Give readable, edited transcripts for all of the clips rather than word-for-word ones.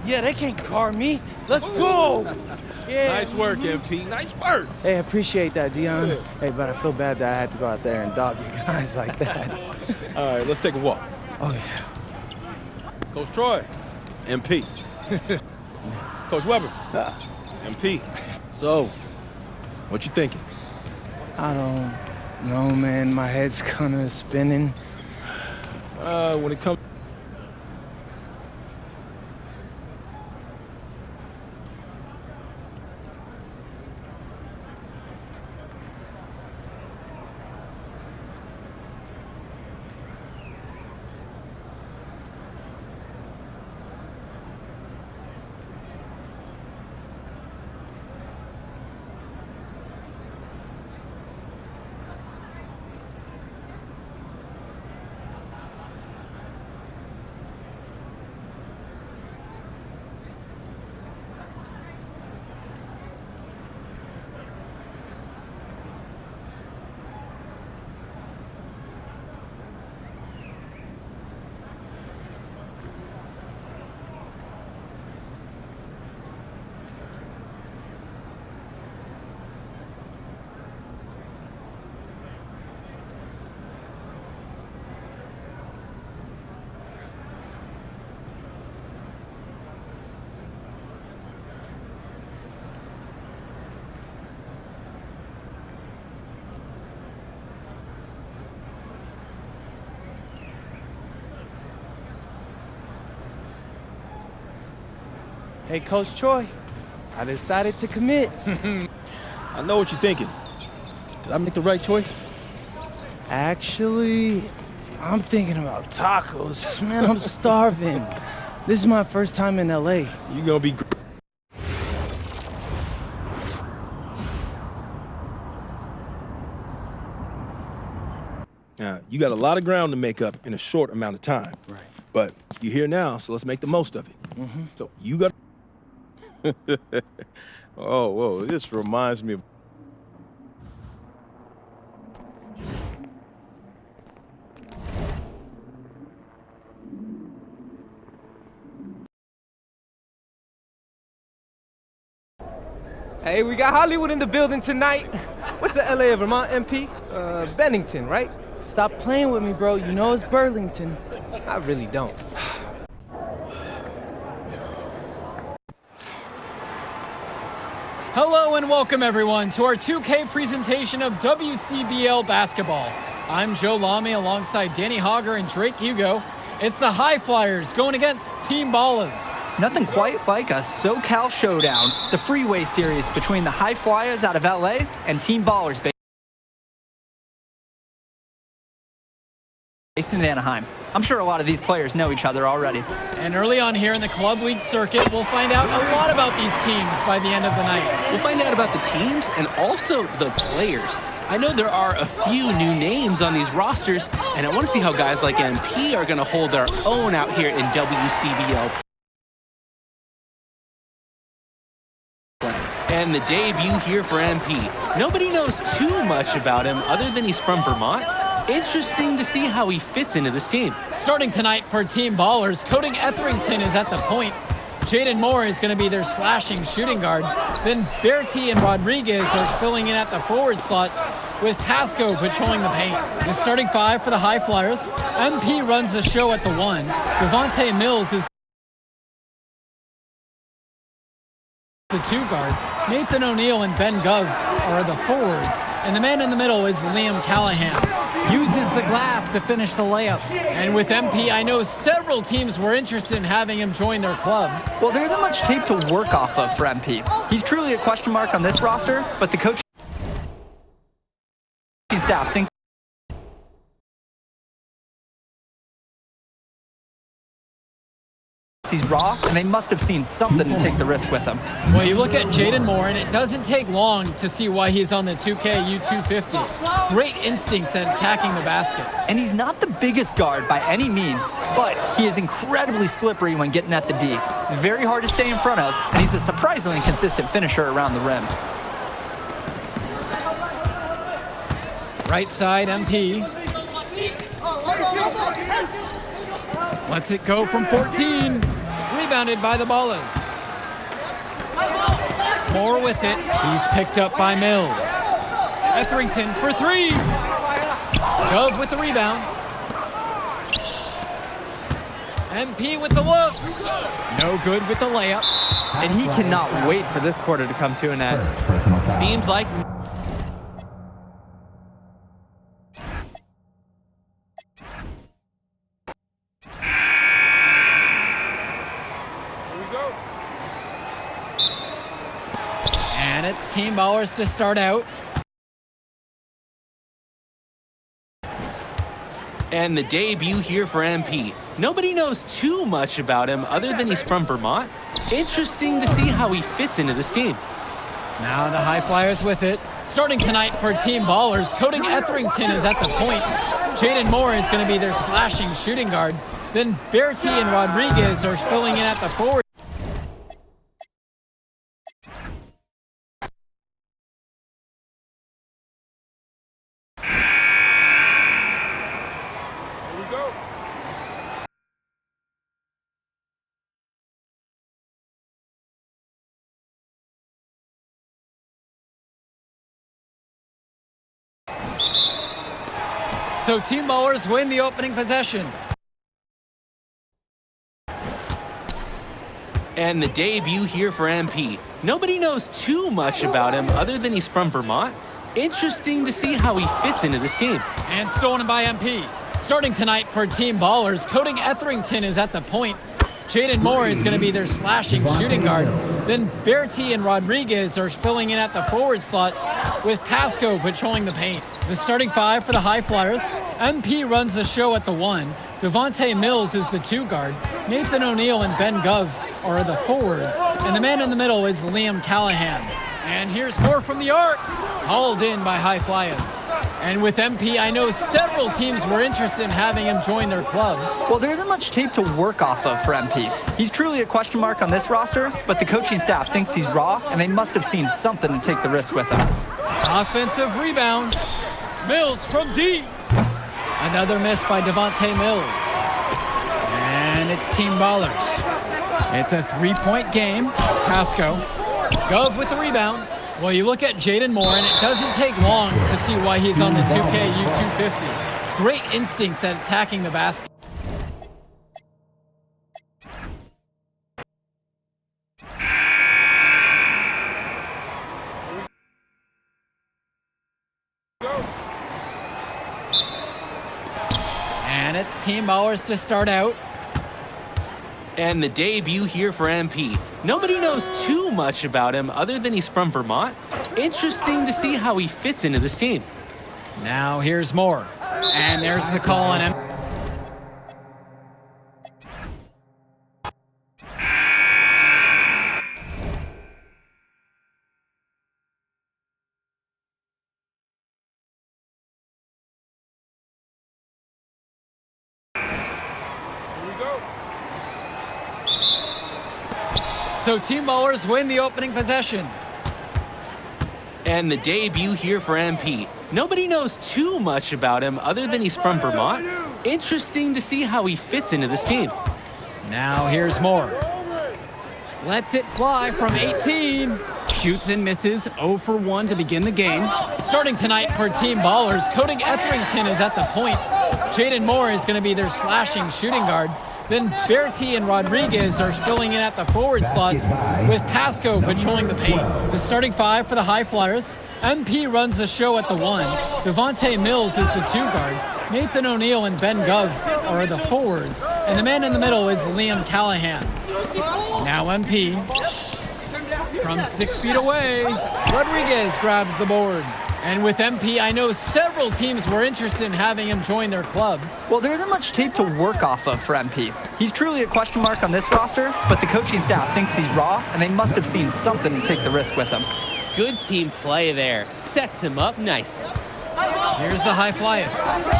Yeah, they can't guard me. Let's go. Yeah. Nice work, MP. Nice work. Hey, I appreciate that, Dion. Yeah. Hey, but I feel bad that I had to go out there and dog you guys like that. All right, let's take a walk. Oh, yeah. Coach Troy, MP. Coach Weber, MP. So, what you thinking? I don't know, man. My head's kind of spinning. When it comes... Hey, Coach Troy, I decided to commit. I know what you're thinking. Did I make the right choice? Actually, I'm thinking about tacos. Man, I'm starving. This is my first time in LA. You're gonna be... You got a lot of ground to make up in a short amount of time. Right. But you're here now, so let's make the most of it. Mm-hmm. So you got... Oh, whoa, this reminds me of... Hey, we got Hollywood in the building tonight. What's the LA of Vermont, MP? Bennington, right? Stop playing with me, bro. You know it's Burlington. I really don't. Hello and welcome everyone to our 2K presentation of WCBL basketball. I'm Joe Lamy alongside Danny Hogger and Drake Hugo. It's the High Flyers going against Team Ballers. Nothing quite like a SoCal showdown, the freeway series between the High Flyers out of LA and Team Ballers based in Anaheim. I'm sure a lot of these players know each other already. And early on here in the Club League circuit, we'll find out a lot about these teams by the end of the night. We'll find out about the teams and also the players. I know there are a few new names on these rosters, and I want to see how guys like MP are going to hold their own out here in WCBL. And the debut here for MP. Nobody knows too much about him other than he's from Vermont. Interesting to see how he fits into this team. Starting tonight for Team Ballers, Cody Etherington is at the point. Jaden Moore is going to be their slashing shooting guard. Then Bertie and Rodriguez are filling in at the forward slots with Pasco patrolling the paint. The starting five for the High Flyers. MP runs the show at the one. Devontae Mills is the two guard. Nathan O'Neill and Ben Gov are the forwards. And the man in the middle is Liam Callahan. Uses the glass to finish the layup. And with MP, I know several teams were interested in having him join their club. Well, there isn't much tape to work off of for MP. He's truly a question mark on this roster, but the coaching staff thinks he's raw, and they must have seen something to take the risk with him. Well, you look at Jaden Moore, and it doesn't take long to see why he's on the 2K U250. Great instincts at attacking the basket. And he's not the biggest guard by any means, but he is incredibly slippery when getting at the D. He's very hard to stay in front of, and he's a surprisingly consistent finisher around the rim. Right side, MP. Lets it go from 14. rebounded by the Ballas. Moore with it. He's picked up by Mills. Etherington for three. Gove with the rebound. MP with the look. No good with the layup. And he cannot wait for this quarter to come to an end. Seems like And it's Team Ballers to start out. and the debut here for MP. Nobody knows too much about him other than he's from Vermont. Interesting to see how he fits into this team. Now the High Flyers with it. Starting tonight for Team Ballers, Cody Etherington is at the point. Jaden Moore is going to be their slashing shooting guard. Then Bertie and Rodriguez are filling in at the forward. So Team Ballers win the opening possession. And the debut here for MP. Nobody knows too much about him other than he's from Vermont. Interesting to see how he fits into this team. And stolen by MP. Starting tonight for Team Ballers, Cody Etherington is at the point. Jaden Moore is going to be their slashing shooting guard. Then Bertie and Rodriguez are filling in at the forward slots with Pasco patrolling the paint. The starting five for the High Flyers. MP runs the show at the 1. Devontae Mills is the 2 guard. Nathan O'Neill and Ben Gove are the forwards. And the man in the middle is Liam Callahan. And here's more from the arc. Hauled in by High Flyers. And with MP, I know several teams were interested in having him join their club. Well, there isn't much tape to work off of for MP. He's truly a question mark on this roster, but the coaching staff thinks he's raw, and they must have seen something to take the risk with him. Offensive rebound. Mills from deep. Another miss by Devontae Mills. And it's Team Ballers. It's a 3-point game. Pasco. Gove with the rebound. Well, you look at Jaden Moore, and it doesn't take long to see why he's on the 2K U250. Great instincts at attacking the basket. And it's Team Ballers to start out. And the debut here for MP. Nobody knows too much about him other than he's from Vermont. Interesting to see how he fits into this team. Now here's Moore. And there's the call on him. So Team Ballers win the opening possession. And the debut here for MP. Nobody knows too much about him other than he's from Vermont. Interesting to see how he fits into this team. Now here's Moore. Lets it fly from 18. Shoots and misses, 0 for 1 to begin the game. Starting tonight for Team Ballers, Cody Etherington is at the point. Jaden Moore is going to be their slashing shooting guard. Then Bertie and Rodriguez are filling in at the forward slots with Pasco patrolling the paint. The starting five for the High Flyers. MP runs the show at the 1. Devontae Mills is the 2 guard. Nathan O'Neill and Ben Gove are the forwards. And the man in the middle is Liam Callahan. Now MP. From 6 feet away, Rodriguez grabs the board. And with MP, I know several teams were interested in having him join their club. Well, there isn't much tape to work off of for MP. He's truly a question mark on this roster, but the coaching staff thinks he's raw, and they must have seen something to take the risk with him. Good team play there. Sets him up nicely. Here's the High Flyers.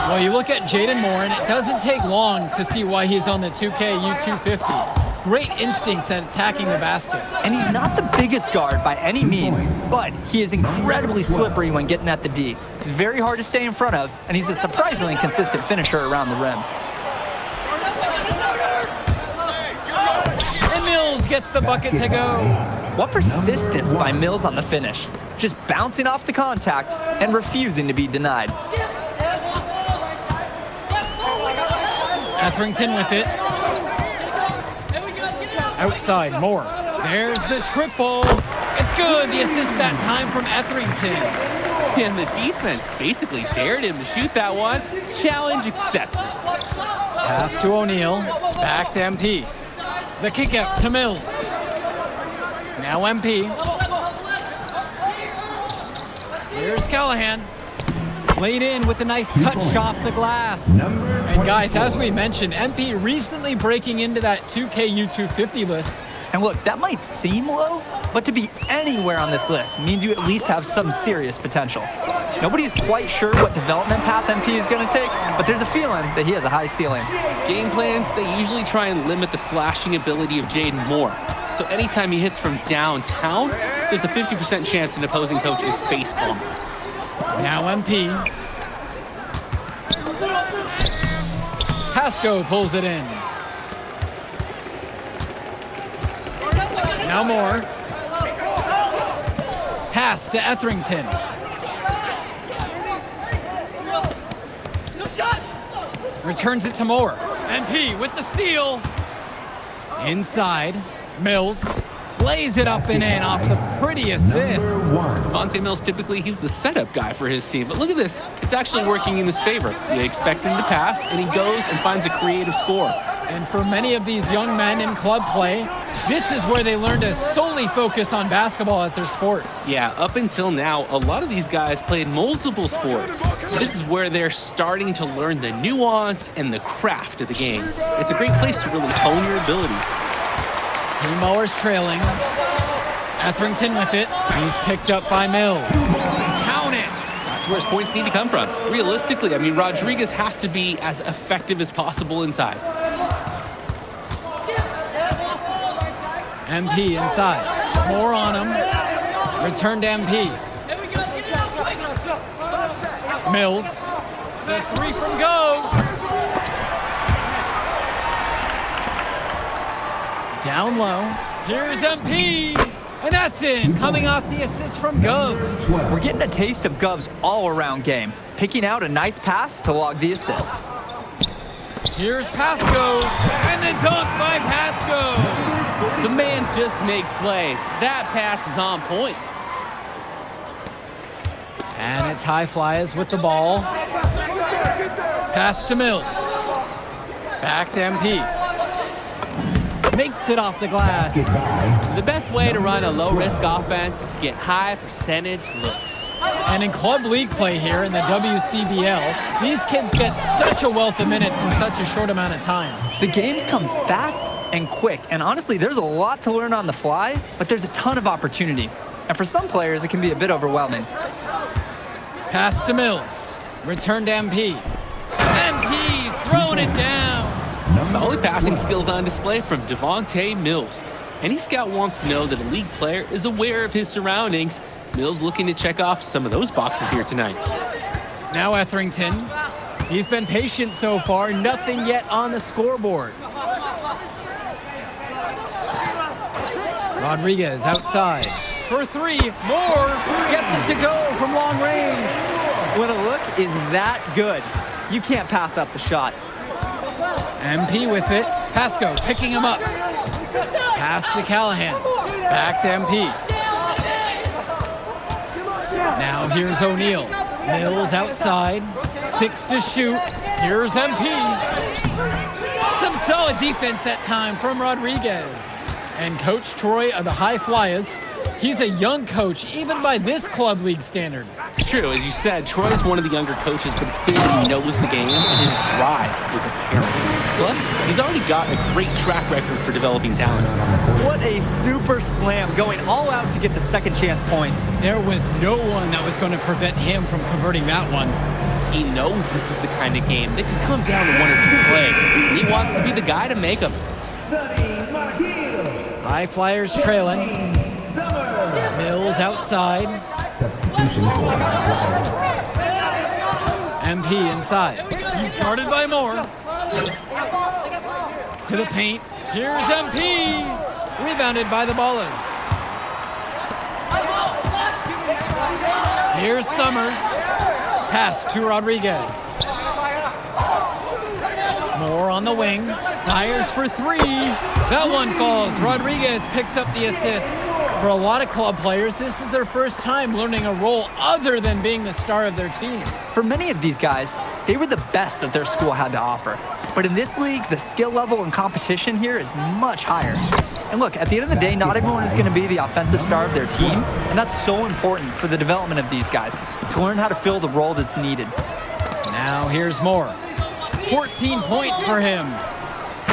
Well, you look at Jaden Moore, and it doesn't take long to see why he's on the 2K U250. Great instincts at attacking the basket. And he's not the biggest guard by any means, but he is incredibly slippery when getting at the D. He's very hard to stay in front of, and he's a surprisingly consistent finisher around the rim. And Mills gets the bucket to go. What persistence by Mills on the finish. Just bouncing off the contact and refusing to be denied. Etherington with it. Outside, Moore. There's the triple. It's good. The assist that time from Etherington. And the defense basically dared him to shoot that one. Challenge accepted. Pass to O'Neal. Back to MP. The kick out to Mills. Now MP. Here's Callahan. Laid in with a nice touch off the glass. And guys, as we mentioned, MP recently breaking into that 2K U250 list. And look, that might seem low, but to be anywhere on this list means you at least have some serious potential. Nobody's quite sure what development path MP is going to take, but there's a feeling that he has a high ceiling. Game plans, they usually try and limit the slashing ability of Jaden Moore. So anytime he hits from downtown, there's a 50% chance an opposing coach is facepalm. Now MP. Pasco pulls it in. Now Moore. Pass to Etherington. Returns it to Moore. MP with the steal. Inside. Mills. Lays it up and in off the pretty assist. Devontae Mills, typically, he's the setup guy for his team. But look at this. It's actually working in his favor. You expect him to pass, and he goes and finds a creative score. And for many of these young men in club play, this is where they learn to solely focus on basketball as their sport. Yeah, up until now, a lot of these guys played multiple sports. This is where they're starting to learn the nuance and the craft of the game. It's a great place to really hone your abilities. Team Mowers trailing. Etherington with it. He's picked up by Mills. Count it. That's where his points need to come from. Realistically, I mean, Rodriguez has to be as effective as possible inside. MP inside. More on him. Return to MP. Mills. The three from go. Down low. Here's MP. And that's in. Coming off the assist from Gov. We're getting a taste of Gov's all-around game. Picking out a nice pass to log the assist. Here's Pasco. And then dunk by Pasco. The man just makes plays. That pass is on point. And it's High Flyers with the ball. Pass to Mills. Back to MP. Makes it off the glass. The best way to run a low-risk offense is to get high percentage looks. And in club league play here in the WCBL, these kids get such a wealth of minutes in such a short amount of time. The games come fast and quick, and honestly, there's a lot to learn on the fly, but there's a ton of opportunity. And for some players, it can be a bit overwhelming. Pass to Mills. Return to MP. MP throwing it down. Solid passing skills on display from Devontae Mills. Any scout wants to know that a league player is aware of his surroundings. Mills looking to check off some of those boxes here tonight. Now Etherington. He's been patient so far. Nothing yet on the scoreboard. Rodriguez outside. For three. Moore gets it to go from long range. When a look is that good, you can't pass up the shot. MP with it. Pasco picking him up. Pass to Callahan. Back to MP. Now here's O'Neal. Mills outside. 6 to shoot. Here's MP. Some solid defense that time from Rodriguez. And Coach Troy of the High Flyers, he's a young coach, even by this club league standard. It's true, as you said, Troy is one of the younger coaches, but it's clear that he knows the game and his drive is apparent. Plus, he's already got a great track record for developing talent. What a super slam, going all out to get the second chance points. There was no one that was going to prevent him from converting that one. He knows this is the kind of game that can come down to 1 or 2 plays, and he wants to be the guy to make them. High Flyers trailing. Mills outside. Substitution for MP inside. He's guarded by Moore. To the paint. Here's MP. Rebounded by the Ballers. Here's Summers. Pass to Rodriguez. Moore on the wing. Fires for three. That one falls. Rodriguez picks up the assist. For a lot of club players, this is their first time learning a role other than being the star of their team. For many of these guys, they were the best that their school had to offer. But in this league, the skill level and competition here is much higher. And look, at the end of the day, not everyone is going to be the offensive star of their team, and that's so important for the development of these guys, to learn how to fill the role that's needed. Now here's Moore. 14 points for him.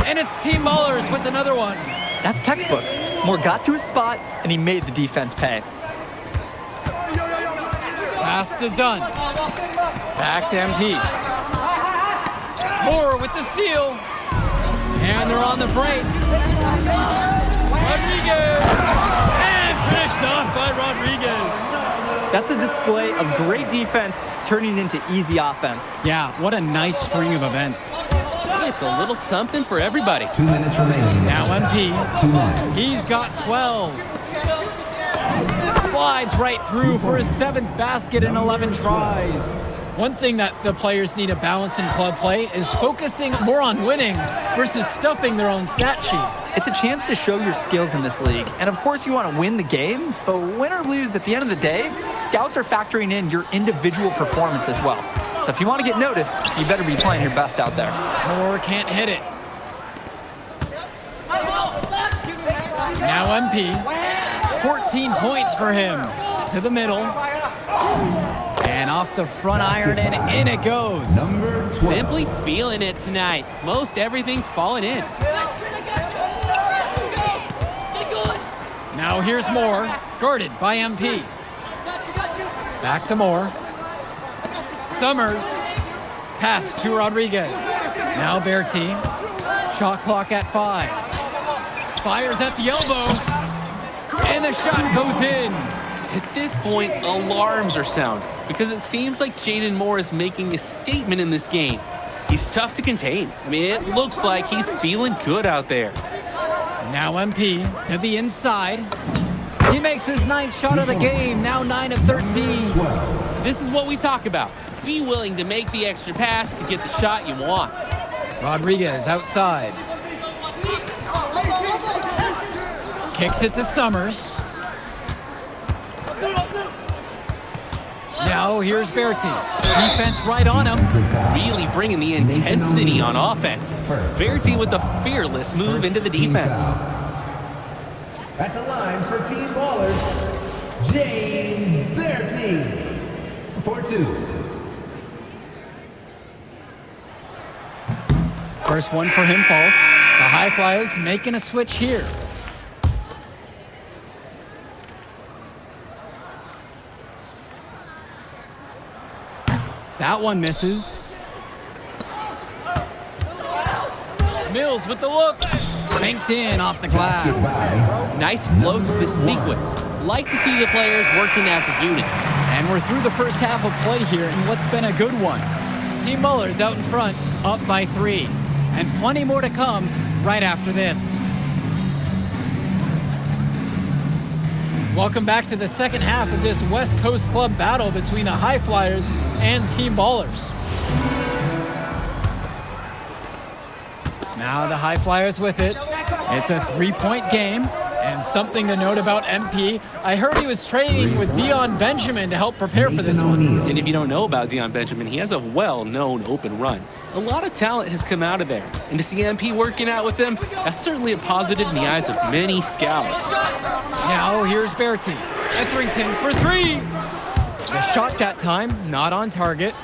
And it's Team Ballers with another one. That's textbook. Moore got to his spot, and he made the defense pay. Pass to Dunn. Back to MP. Moore with the steal. And they're on the break. Rodriguez. And finished off by Rodriguez. That's a display of great defense turning into easy offense. Yeah, what a nice string of events. It's a little something for everybody. 2 minutes remaining. Now MP. 2 minutes. He's got 12. Slides right through for his 7th basket in 11 tries. One thing that the players need to balance in club play is focusing more on winning versus stuffing their own stat sheet. It's a chance to show your skills in this league. And of course you want to win the game, but win or lose, at the end of the day, scouts are factoring in your individual performance as well. So if you want to get noticed, you better be playing your best out there. Moore can't hit it. Now MP. 14 points for him. To the middle. And off the front iron and in it goes. Number 12. Simply feeling it tonight. Most everything falling in. Now here's Moore, guarded by MP. Back to Moore. Summers. Pass to Rodriguez. Now Berti. Shot clock at 5. Fires at the elbow. And the shot goes in. At this point, alarms are sound because it seems like Jaden Moore is making a statement in this game. He's tough to contain. I mean, it looks like he's feeling good out there. Now MP to the inside. He makes his 9th shot of the game, now 9 of 13. This is what we talk about. Be willing to make the extra pass to get the shot you want. Rodriguez outside. Kicks it to Summers. Now here's Berti. Defense right on him. Really bringing the intensity on offense. Verity with a fearless move into the defense. At the line for Team Ballers, James Berti. For 2. First one for him falls. The High Flyers making a switch here. That one misses. Mills with the look. Banked in off the glass. Nice flow to this sequence. Like to see the players working as a unit. And we're through the first half of play here in what's been a good one. Team Ballers out in front, up by 3. And plenty more to come right after this. Welcome back to the second half of this West Coast Club battle between the High Flyers and Team Ballers. Now the High Flyers with it. It's a 3-point game. And something to note about MP, I heard he was training with Dion Benjamin to help prepare for this one. And if you don't know about Dion Benjamin, he has a well-known open run. A lot of talent has come out of there. And to see MP working out with him, that's certainly a positive in the eyes of many scouts. Now here's Berti. Etherington for 3. The shot that time, not on target.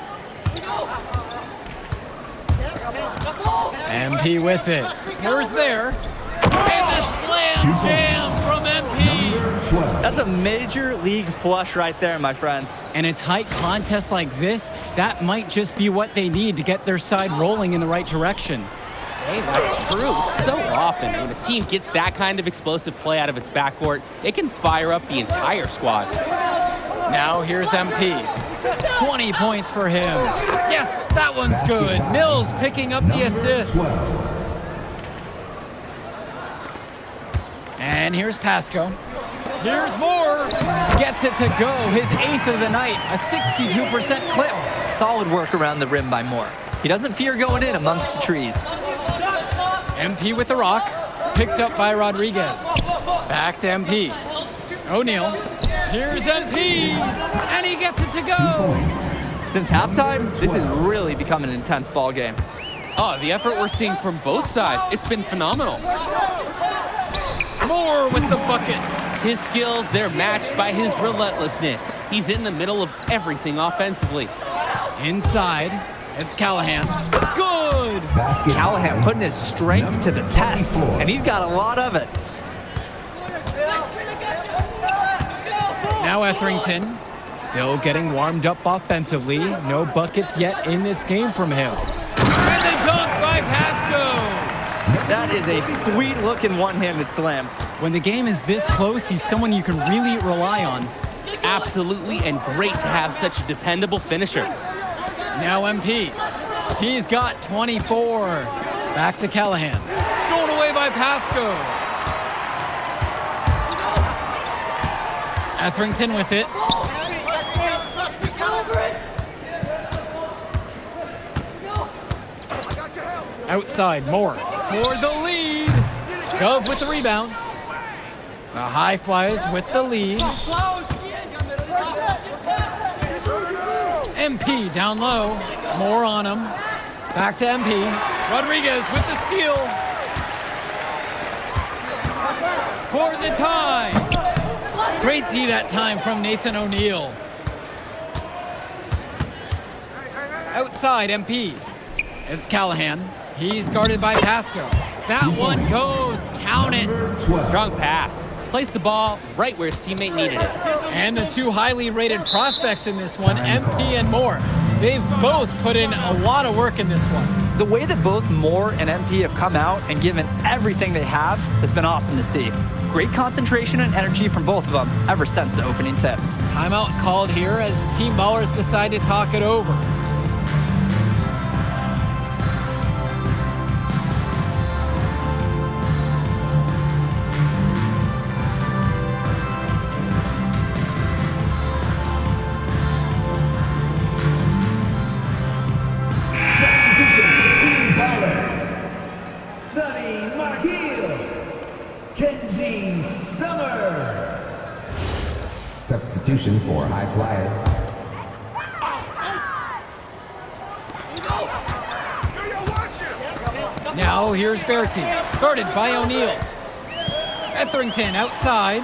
MP with it. Moore's there. And the slam jam from MP. That's a major league flush right there, my friends. In a tight contest like this, that might just be what they need to get their side rolling in the right direction. Hey, that's true. So often when a team gets that kind of explosive play out of its backcourt, it can fire up the entire squad. Now here's MP. 20 points for him. Yes, that one's good. Mills picking up the assist. And here's Pasco. Here's Moore. Gets it to go. His 8th of the night. A 62% clip. Solid work around the rim by Moore. He doesn't fear going in amongst the trees. MP with the rock. Picked up by Rodriguez. Back to MP. O'Neal. Here's MP. And he gets it to go. Since halftime, this has really become an intense ball game. Oh, the effort we're seeing from both sides, it's been phenomenal. Moore with the buckets. His skills, they're matched by his relentlessness. He's in the middle of everything offensively. Inside, it's Callahan. Good! Basket. Callahan putting his strength to the test, and he's got a lot of it. Now Etherington, still getting warmed up offensively. No buckets yet in this game from him. And the dunk by Pasco! That is a sweet-looking one-handed slam. When the game is this close, he's someone you can really rely on. Absolutely, and great to have such a dependable finisher. Now MP. He's got 24. Back to Callahan. Stolen away by Pasco. Etherington with it. Outside, Moore. For the lead. Gove with the rebound. The High Flyers with the lead. MP down low. Moore on him. Back to MP. Rodriguez with the steal. For the tie. Great D that time from Nathan O'Neal. Outside, MP. It's Callahan. He's guarded by Pasco. That one goes. Count it. Strong pass. Placed the ball right where his teammate needed it. And the two highly rated prospects in this one, MP and Moore. They've both put in a lot of work in this one. The way that both Moore and MP have come out and given everything they have has been awesome to see. Great concentration and energy from both of them ever since the opening tip. Timeout called here as Team Ballers decide to talk it over. Substitution for High Flyers. Now here's Bertie, guarded by O'Neal. Etherington outside.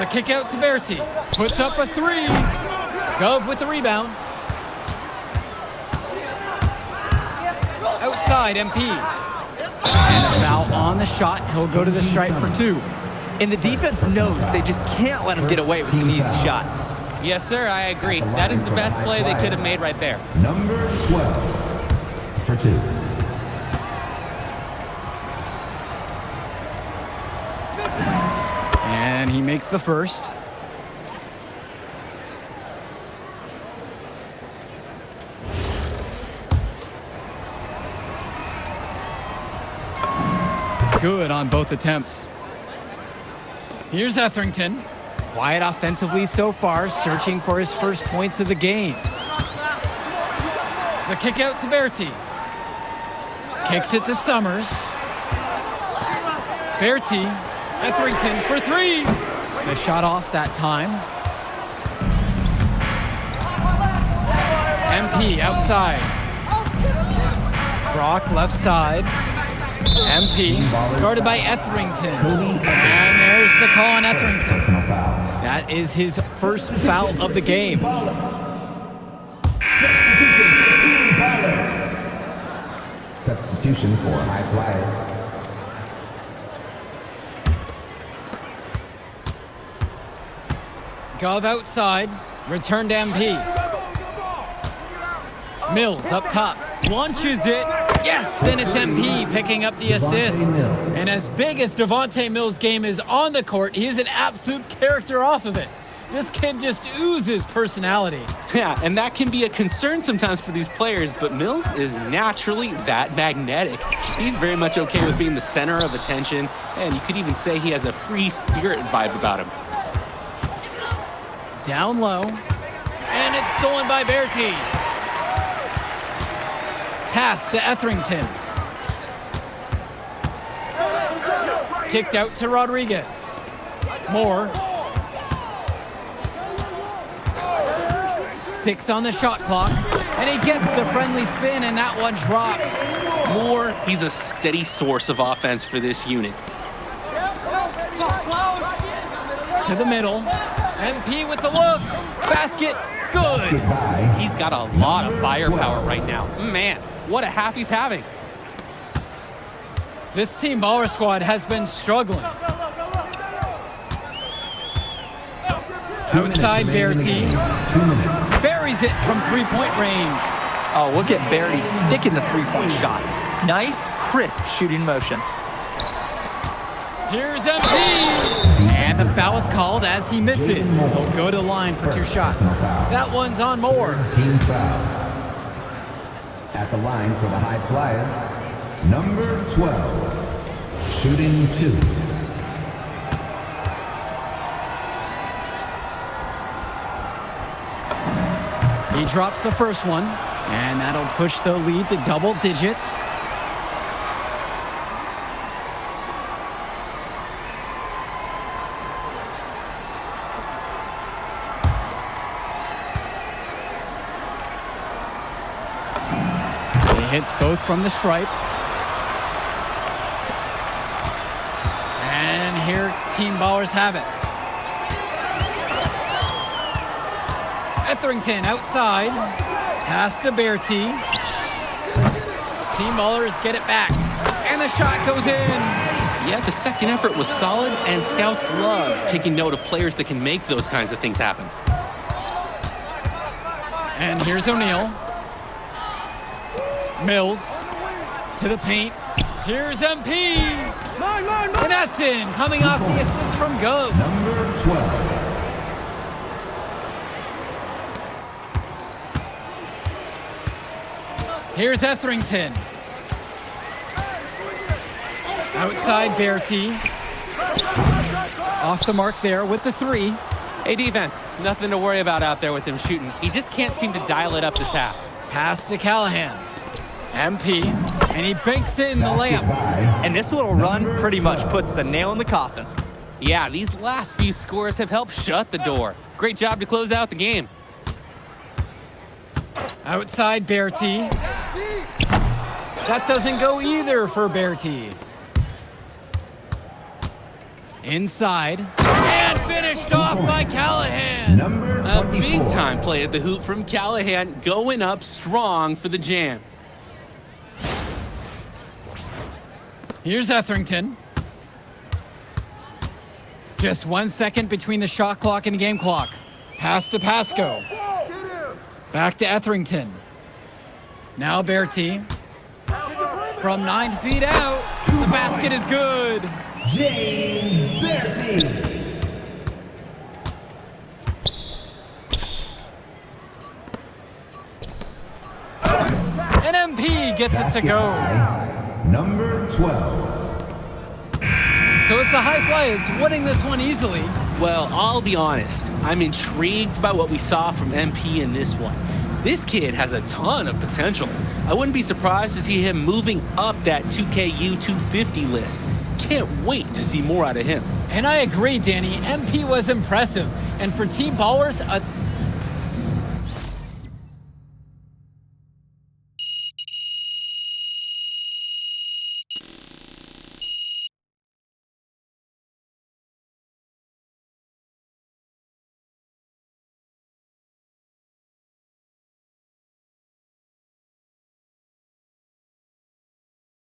The kick out to Bertie. Puts up a three. Gove with the rebound. Outside, MP. And a foul on the shot. He'll go to the stripe for two. And the defense knows they just can't let him get away with an easy shot. Yes, sir, I agree. That is the best play they could have made right there. Number 12 for two. And he makes the first. Good on both attempts. Here's Etherington. Quiet offensively so far, searching for his first points of the game. The kick out to Bertie. Kicks it to Summers. Bertie, Etherington for three. The shot off that time. MP outside. Brock left side. MP guarded by Etherington. And there's the call on Etherington. That is his first foul of the game. Substitution for High Flyers. Gove outside. Return to MP. Mills up top. Launches it. Yes, and it's MP picking up the assist. And as big as Devontae Mills' game is on the court, he is an absolute character off of it. This kid just oozes personality. Yeah, and that can be a concern sometimes for these players, but Mills is naturally that magnetic. He's very much okay with being the center of attention, and you could even say he has a free spirit vibe about him. Down low, and it's stolen by Berti. Pass to Etherington. Kicked out to Rodriguez. Moore. 6 on the shot clock, and he gets the friendly spin, and that one drops. Moore, he's a steady source of offense for this unit. To the middle. MP with the look. Basket. Good. He's got a lot of firepower right now. Man, what a half he's having. This Team Baller squad has been struggling. Outside Berti. Buries it from three-point range. Oh, look at Berti sticking the three-point shot. Nice, crisp shooting motion. Here's MP. And the foul is called as he misses. He'll go to the line for 2 shots. That one's on Moore. Team foul. At the line for the High Flyers, number 12, shooting 2. He drops the first one, and that'll push the lead to double digits. He hits both from the stripe. And here Team Ballers have it. Etherington outside. Pass to Berti. Team Ballers get it back. And the shot goes in. Yeah, the second effort was solid, and scouts love taking note of players that can make those kinds of things happen. And here's O'Neal. Mills to the paint. Here's MP. And that's in. Coming off the assist from Gove. Number 12. Here's Etherington. Outside Berti. Off the mark there with the 3. Hey, defense, nothing to worry about out there with him shooting. He just can't seem to dial it up this half. Pass to Callahan. MP. And he banks in the layup. And this little run pretty much puts the nail in the coffin. Yeah, these last few scores have helped shut the door. Great job to close out the game. Outside Berti. That doesn't go either for Berti. Inside. And finished off by Callahan. Number 24. A big-time play at the hoop from Callahan, going up strong for the jam. Here's Etherington. Just 1 second between the shot clock and game clock. Pass to Pasco. Back to Etherington. Now Berti. From 9 feet out. The basket is good. James Berti. And MP gets it to go. Number 12. So it's the High Flyers winning this one easily. Well, I'll be honest. I'm intrigued by what we saw from MP in this one. This kid has a ton of potential. I wouldn't be surprised to see him moving up that 2KU 250 list. Can't wait to see more out of him. And I agree, Danny. MP was impressive. And for Team Ballers, a